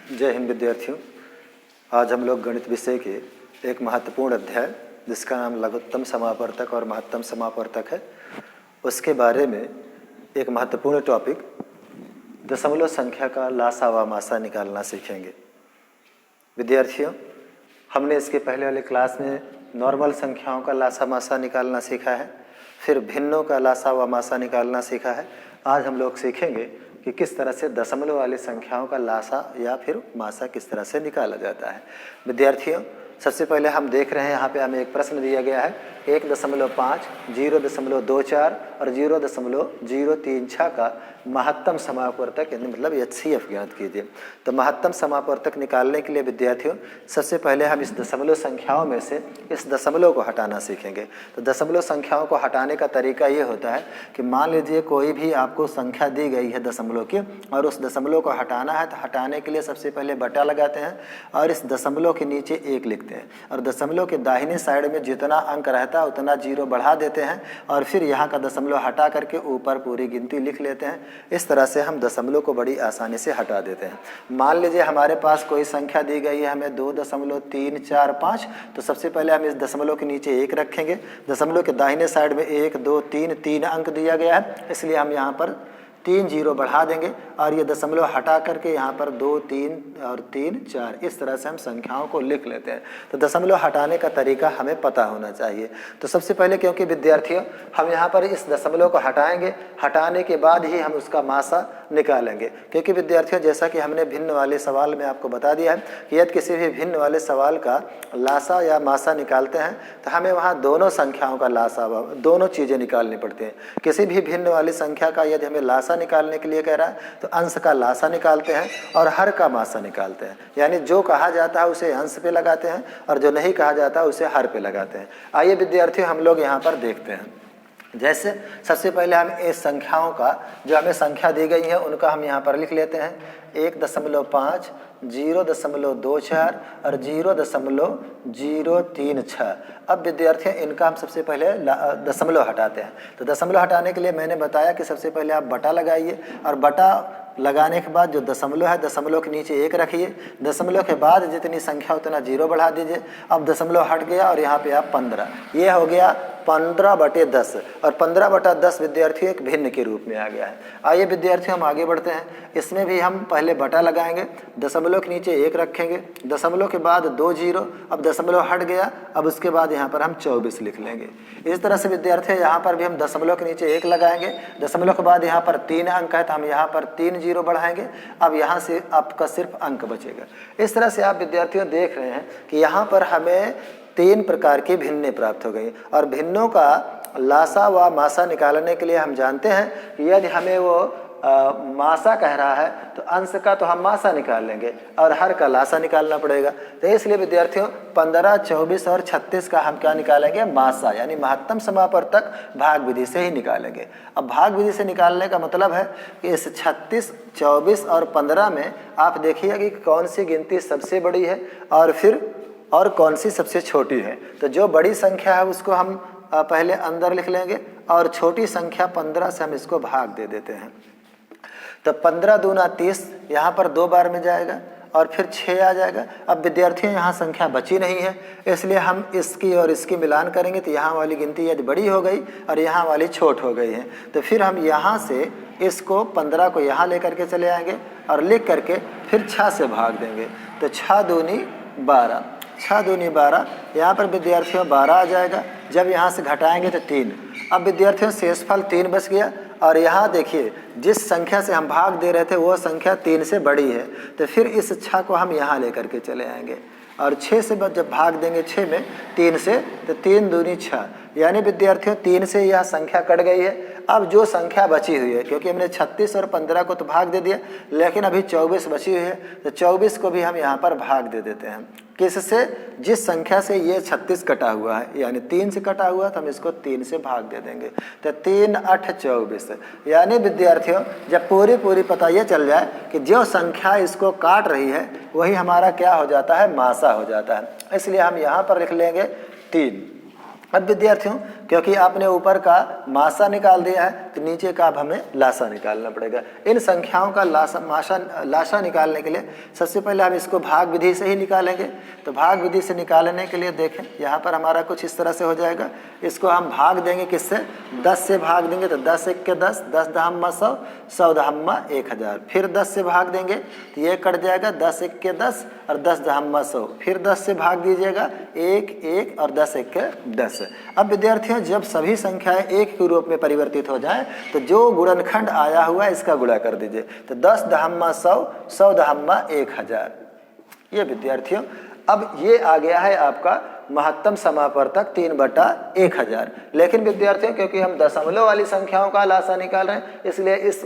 जय हिंद विद्यार्थियों। आज हम लोग गणित विषय के एक महत्वपूर्ण अध्याय जिसका नाम लघुत्तम समापवर्तक और महत्तम समापवर्तक है, उसके बारे में एक महत्वपूर्ण टॉपिक दशमलव संख्या का लासा व मासा निकालना सीखेंगे। विद्यार्थियों, हमने इसके पहले वाले क्लास में नॉर्मल संख्याओं का लासा मासा निकालना सीखा है, फिर भिन्नों का लासा व मासा निकालना सीखा है। आज हम लोग सीखेंगे कि किस तरह से दशमलव वाली संख्याओं का लासा या फिर मासा किस तरह से निकाला जाता है। विद्यार्थियों, सबसे पहले हम देख रहे हैं यहाँ पे हमें एक प्रश्न दिया गया है 1.5, 0.24 और 0.036 का महत्तम समापवर्तक यानी मतलब HCF ज्ञात कीजिए। तो महत्तम समापवर्तक निकालने के लिए विद्यार्थियों सबसे पहले हम इस दशमलव संख्याओं में से इस दशमलव को हटाना सीखेंगे। तो दशमलव संख्याओं को हटाने का तरीका ये होता है कि मान लीजिए कोई भी आपको संख्या दी गई है दशमलव की और उस दशमलव को हटाना है, तो हटाने के लिए सबसे पहले बटा लगाते हैं और इस दशमलव के नीचे 1 लिखते हैं और दशमलव के दाहिने साइड में जितना अंक रहता है उतना 0 बढ़ा देते हैं और फिर यहाँ का दशमलव हटा करके ऊपर पूरी गिनती लिख लेते हैं। इस तरह से हम दशमलव को बड़ी आसानी से हटा देते हैं। मान लीजिए हमारे पास कोई संख्या दी गई है हमें 2.345, तो सबसे पहले हम इस दशमलव के नीचे 1 रखेंगे। दशमलव के दाहिने साइड में 1, 2, 3 अंक दिया गया है, इसलिए हम यहाँ पर 3 0 बढ़ा देंगे और ये दशमलव हटा करके यहाँ पर 2, 3 और 3, 4 इस तरह से हम संख्याओं को लिख लेते हैं। तो दशमलव हटाने का तरीका हमें पता होना चाहिए। तो सबसे पहले क्योंकि विद्यार्थियों हम यहाँ पर इस दशमलव को हटाएंगे, हटाने के बाद ही हम उसका मासा निकालेंगे। क्योंकि विद्यार्थियों जैसा कि हमने भिन्न वाले सवाल में आपको बता दिया है कि यदि किसी भी भिन्न वाले सवाल का लासा या मासा निकालते हैं तो हमें वहाँ दोनों संख्याओं का लासा दोनों चीज़ें निकालनी पड़ती हैं। किसी भी भिन्न वाली संख्या का यदि हमें लासा निकालने के लिए कह रहा है तो अंश का लासा निकालते हैं और हर का मासा निकालते हैं। यानी जो कहा जाता है उसे अंश पे लगाते हैं और जो नहीं कहा जाता उसे हर पे लगाते हैं। आइए विद्यार्थियों हम लोग यहाँ पर देखते हैं। जैसे सबसे पहले हम इस संख्याओं का जो हमें संख्या दी गई है उनका हम यहाँ पर लिख लेते हैं 1.5, 0.24 और 0.036। अब विद्यार्थियों इनका हम सबसे पहले दशमलव हटाते हैं। तो दशमलव हटाने के लिए मैंने बताया कि सबसे पहले आप बटा लगाइए और बटा लगाने के बाद जो दशमलव है दशमलव के नीचे 1 रखिए। दशमलव के बाद जितनी संख्या उतना 0 बढ़ा दीजिए। अब दशमलव हट गया और यहाँ पे आप 15, ये हो गया 15/10 और 15/10 विद्यार्थियों एक भिन्न के रूप में आ गया है। आइए विद्यार्थियों हम आगे बढ़ते हैं। इसमें भी हम पहले बटा लगाएंगे, दशमलव के नीचे 1 रखेंगे, दशमलव के बाद 2 0, अब दशमलव हट गया, अब उसके बाद यहाँ पर हम 24 लिख लेंगे। इस तरह से विद्यार्थियों यहाँ पर भी हम दशमलव के नीचे 1 लगाएंगे, दशमलव के बाद यहाँ पर 3 अंक है तो हम यहाँ पर 3 0 बढ़ाएंगे। अब यहाँ से आपका सिर्फ अंक बचेगा। इस तरह से आप विद्यार्थियों देख रहे हैं कि यहाँ पर हमें 3 प्रकार की भिन्नें प्राप्त हो गई और भिन्नों का लासा व मासा निकालने के लिए हम जानते हैं कि यदि हमें वो मासा कह रहा है तो अंश का तो हम मासा निकाल लेंगे और हर का लासा निकालना पड़ेगा। तो इसलिए विद्यार्थियों 15, 24 और 36 का हम क्या निकालेंगे? मासा, यानी महत्तम समापवर्तक भाग विधि से ही निकालेंगे। अब भाग विधि से निकालने का मतलब है कि इस 36, 24 और 15 में आप देखिए कि कौन सी गिनती सबसे बड़ी है और कौन सी सबसे छोटी है। तो जो बड़ी संख्या है उसको हम पहले अंदर लिख लेंगे और छोटी संख्या 15 से हम इसको भाग दे देते हैं। तो 15 दूना 30 यहाँ पर 2 बार में जाएगा और फिर 6 आ जाएगा। अब विद्यार्थियों यहाँ संख्या बची नहीं है, इसलिए हम इसकी और इसकी मिलान करेंगे तो यहाँ वाली गिनती यदि बड़ी हो गई और यहाँ वाली छोट हो गई है। तो फिर हम यहाँ से इसको 15 को यहाँ लेकर के चले आएंगे और लिख करके फिर 6 से भाग देंगे। तो 6 दूनी 12, 6 दूनी 12, यहाँ पर विद्यार्थियों 12 आ जाएगा। जब यहाँ से घटाएंगे तो 3। अब विद्यार्थियों शेषफल 3 बच गया और यहाँ देखिए जिस संख्या से हम भाग दे रहे थे वो संख्या 3 से बड़ी है। तो फिर इस 6 को हम यहाँ लेकर के चले आएंगे और 6 से जब भाग देंगे 6 में 3 से, तो 3 दूनी 6, यानी विद्यार्थियों 3 से यह संख्या कट गई है। अब जो संख्या बची हुई है, क्योंकि हमने 36 और 15 को तो भाग दे दिया, लेकिन अभी 24 बची हुई है, तो 24 को भी हम यहाँ पर भाग दे देते हैं। किससे? जिस संख्या से ये 36 कटा हुआ है, यानी 3 से कटा हुआ, तो हम इसको 3 से भाग दे देंगे। तो 3 8 24, यानी विद्यार्थियों जब पूरी पता ये चल जाए कि जो संख्या इसको काट रही है वही हमारा क्या हो जाता है? मासा हो जाता है। इसलिए हम यहाँ पर लिख लेंगे 3। अब विद्यार्थियों क्योंकि आपने ऊपर का मासा निकाल दिया है तो नीचे का अब हमें लासा निकालना पड़ेगा। इन संख्याओं का लासा निकालने के लिए सबसे पहले हम इसको भाग विधि से ही निकालेंगे। तो भाग विधि से निकालने के लिए देखें यहाँ पर हमारा कुछ इस तरह से हो जाएगा। इसको हम भाग देंगे किससे, 10 से भाग देंगे तो 10 एक के 10, 10 दहम्मा 100, 100 दहम्मा 1000। फिर 10 से भाग देंगे तो ये कट जाएगा, 10 एक के 10 और 10 दहम्मा 100। फिर 10 से भाग दीजिएगा, 1 1 और 10 एक के 10। अब विद्यार्थियों जब सभी संख्याएं एक के रूप में परिवर्तित हो जाएं तो जो गुणनखंड आया हुआ है इसका गुणा कर दीजिए। तो 10 दहम्मा 100, 100 दहम्मा 1000। ये विद्यार्थियों अब ये आ गया है आपका महत्तम समापवर्तक 3/1000। लेकिन विद्यार्थियों क्योंकि हम दशमलव वाली संख्याओं का लासा निकाल रहे हैं इसलिए इस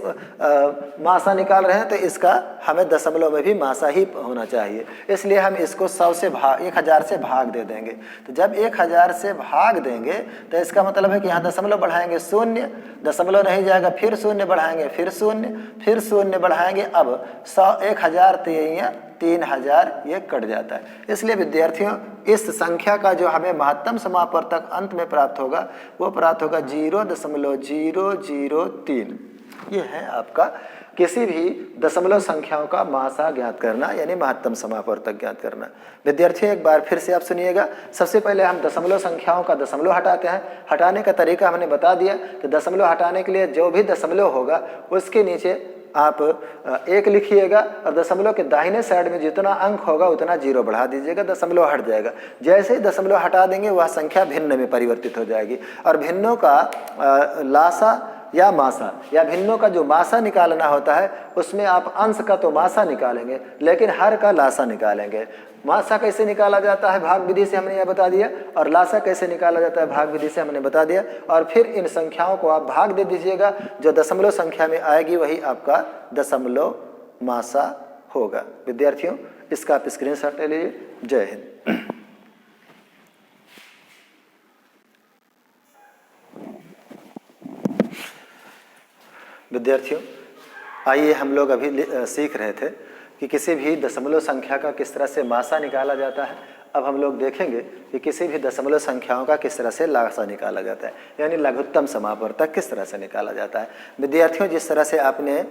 मासा निकाल रहे हैं तो इसका हमें दशमलव में भी मासा ही होना चाहिए। इसलिए हम इसको 1000 से भाग दे देंगे। तो जब 1000 से भाग देंगे तो इसका मतलब है कि यहाँ दशमलव बढ़ाएंगे 0, दशमलव नहीं जाएगा, फिर 0 बढ़ाएंगे, फिर 0, फिर 0 बढ़ाएंगे। अब 1000 तो यहाँ 3000 ये कट जाता है। इसलिए विद्यार्थियों इस संख्या का जो हमें महत्तम समापवर्तक अंत में प्राप्त होगा वो प्राप्त होगा 0.003। ये है आपका किसी भी दशमलव संख्याओं का मासा ज्ञात करना यानी महत्तम समापवर्तक ज्ञात करना। विद्यार्थियों एक बार फिर से आप सुनिएगा। सबसे पहले हम दशमलव संख्याओं का दशमलव हटाते हैं। हटाने का तरीका हमने बता दिया। तो दशमलव हटाने के लिए जो भी दशमलव होगा उसके नीचे आप 1 लिखिएगा और दशमलव के दाहिने साइड में जितना अंक होगा उतना 0 बढ़ा दीजिएगा, दशमलव हट जाएगा। जैसे ही दशमलव हटा देंगे वह संख्या भिन्न में परिवर्तित हो जाएगी। और भिन्नों का लासा या मासा या भिन्नों का जो मासा निकालना होता है उसमें आप अंश का तो मासा निकालेंगे लेकिन हर का लासा निकालेंगे। मासा कैसे निकाला जाता है भाग विधि से हमने यह बता दिया और लासा कैसे निकाला जाता है भाग विधि से हमने बता दिया। और फिर इन संख्याओं को आप भाग दे दीजिएगा, जो दशमलव संख्या में आएगी वही आपका दशमलव मासा होगा। विद्यार्थियों इसका आप स्क्रीनशॉट ले लीजिए। जय हिंद। विद्यार्थियों आइए हम लोग अभी सीख रहे थे कि किसी भी दशमलव संख्या का किस तरह से मासा निकाला जाता है। अब हम लोग देखेंगे कि किसी भी दशमलव संख्याओं का किस तरह से लासा निकाला जाता है यानी लघुत्तम समापवर्तक किस तरह से निकाला जाता है। विद्यार्थियों जिस तरह से आपने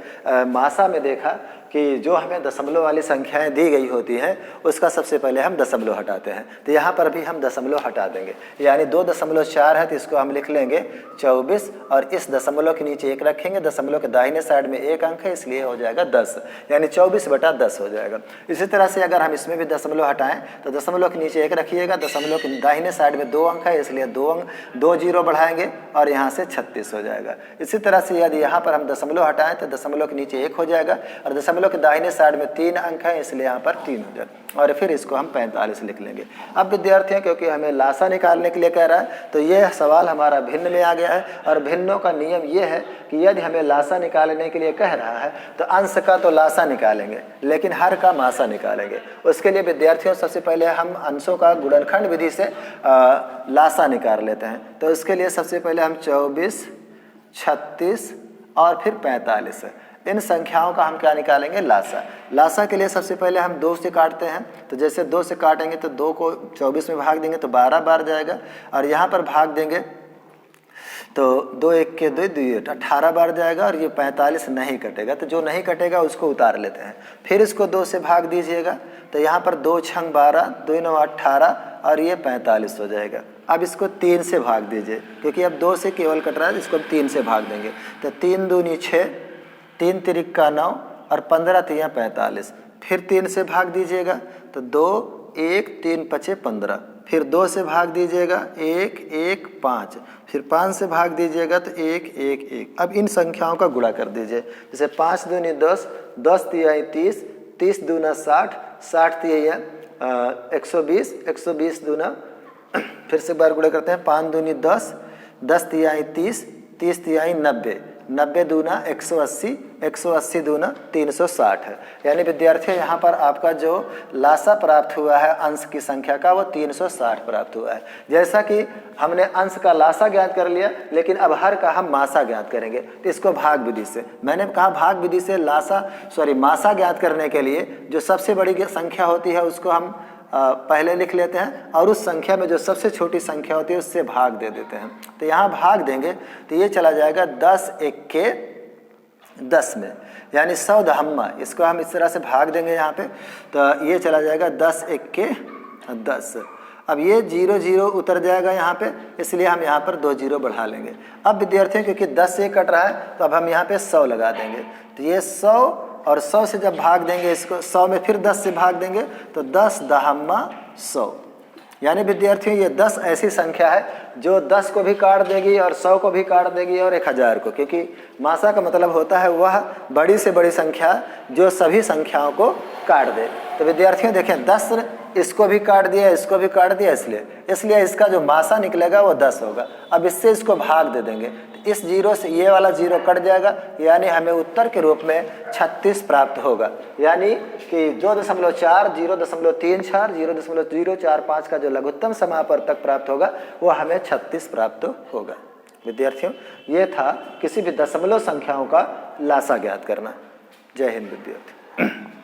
मासा में देखा कि जो हमें दशमलव वाली संख्याएं दी गई होती हैं उसका सबसे पहले हम दशमलव हटाते हैं। तो यहाँ पर भी हम दशमलव हटा देंगे यानी 2.4 है तो इसको हम लिख लेंगे 24 और इस दशमलव के नीचे 1 रखेंगे। दशमलव के दाहिने साइड में 1 अंक है इसलिए हो जाएगा 10 यानी 24/10 हो जाएगा। इसी तरह से अगर हम इसमें भी दशमलव हटाएं तो दशमलव के नीचे 1 रखिएगा, दशमलव के दाहिने साइड में 2 अंक है इसलिए 2 जीरो बढ़ाएंगे और यहाँ से 36 हो जाएगा। इसी तरह से यदि यहाँ पर हम दशमलव हटाएं तो दशमलव के नीचे 1 हो जाएगा और दशमलव के दाहिने साइड में 3 अंक है इसलिए यहाँ पर 3 हो जाएगा और फिर इसको हम 45 लिख लेंगे। अब विद्यार्थियों क्योंकि हमें लासा निकालने के लिए कह रहा है तो यह सवाल हमारा भिन्न में आ गया है और भिन्नों का नियम यह है कि यदि हमें लासा निकालने के लिए कह रहा है तो अंश का तो लासा निकालेंगे लेकिन हर का मासा निकालेंगे। उसके लिए विद्यार्थियों सबसे पहले हम अंशों का गुणनखंड विधि से लासा निकाल लेते हैं। तो इसके लिए सबसे पहले हम 24, 36 और फिर 45 इन संख्याओं का हम क्या निकालेंगे लासा। लासा के लिए सबसे पहले हम 2 से काटते हैं। तो जैसे 2 से काटेंगे तो 2 को 24 में भाग देंगे तो 12 बार जाएगा और यहाँ पर भाग देंगे तो 2 1 के 2 2 18 बार जाएगा और ये 45 नहीं कटेगा। तो जो नहीं कटेगा उसको उतार लेते हैं। फिर इसको 2 से भाग दीजिएगा तो यहाँ पर 2 छंग 12, 2 9 18 और ये 45 हो जाएगा। अब इसको 3 से भाग दीजिए क्योंकि अब 2 से केवल कट रहा है, इसको 3 से भाग देंगे तो 3 दूनी 6, 3 तिरिक्का 9 और 15 तिया 45। फिर 3 से भाग दीजिएगा तो 2 1 3 5 15। फिर 2 से भाग दीजिएगा 1 1 5। फिर 5 से भाग दीजिएगा तो 1 1 1। अब इन संख्याओं का गुणा कर दीजिए। जैसे 5 दूनी 10, 10 तिहाई 30, 30 दूना 60, 60 तिहाई 120, 120 दूना फिर से बार गुणा करते हैं 5 दूनी 10, 10 तिहाई 30, 30 तिहाई 90, 90 दूना 180, 180 दूना 360 है। यानी विद्यार्थियों यहाँ पर आपका जो लासा प्राप्त हुआ है अंश की संख्या का वो 360 प्राप्त हुआ है। जैसा कि हमने अंश का लासा ज्ञात कर लिया लेकिन अब हर का हम मासा ज्ञात करेंगे तो इसको भाग विधि से, मैंने कहा भाग विधि से मासा ज्ञात करने के लिए जो सबसे बड़ी संख्या होती है उसको हम पहले लिख लेते हैं और उस संख्या में जो सबसे छोटी संख्या होती है उससे भाग दे देते हैं। तो यहाँ भाग देंगे तो ये चला जाएगा 10 एक के 10 में, यानी 100 दहम्मा, इसको हम इस तरह से भाग देंगे यहाँ पे, तो ये चला जाएगा 10 एक के 10। अब ये 0 0 उतर जाएगा यहाँ पे, इसलिए हम यहाँ पर 2 0 बढ़ा लेंगे। अब विद्यार्थियों क्योंकि 10 से कट रहा है तो अब हम यहाँ पे 100 लगा देंगे। तो ये 100 और 100 से जब भाग देंगे इसको, 100 में फिर 10 से भाग देंगे तो 10 दहम्मा 100, यानी विद्यार्थियों ये 10 ऐसी संख्या है जो 10 को भी काट देगी और 100 को भी काट देगी और 1000 को, क्योंकि मासा का मतलब होता है वह बड़ी से बड़ी संख्या जो सभी संख्याओं को काट दे। तो विद्यार्थियों देखें 10 इसको भी काट दिया, इसको भी काट दिया, इसलिए इसका जो मासा निकलेगा वो 10 होगा। अब इससे इसको भाग दे देंगे तो इस 0 से ये वाला 0 कट जाएगा, यानी हमें उत्तर के रूप में 36 प्राप्त होगा। यानी कि 2.4 0.34 0.045 का जो लघुत्तम समापवर्तक प्राप्त होगा वो हमें 36 प्राप्त होगा। विद्यार्थियों ये था किसी भी दशमलव संख्याओं का लासा ज्ञात करना। जय हिंद विद्यार्थी।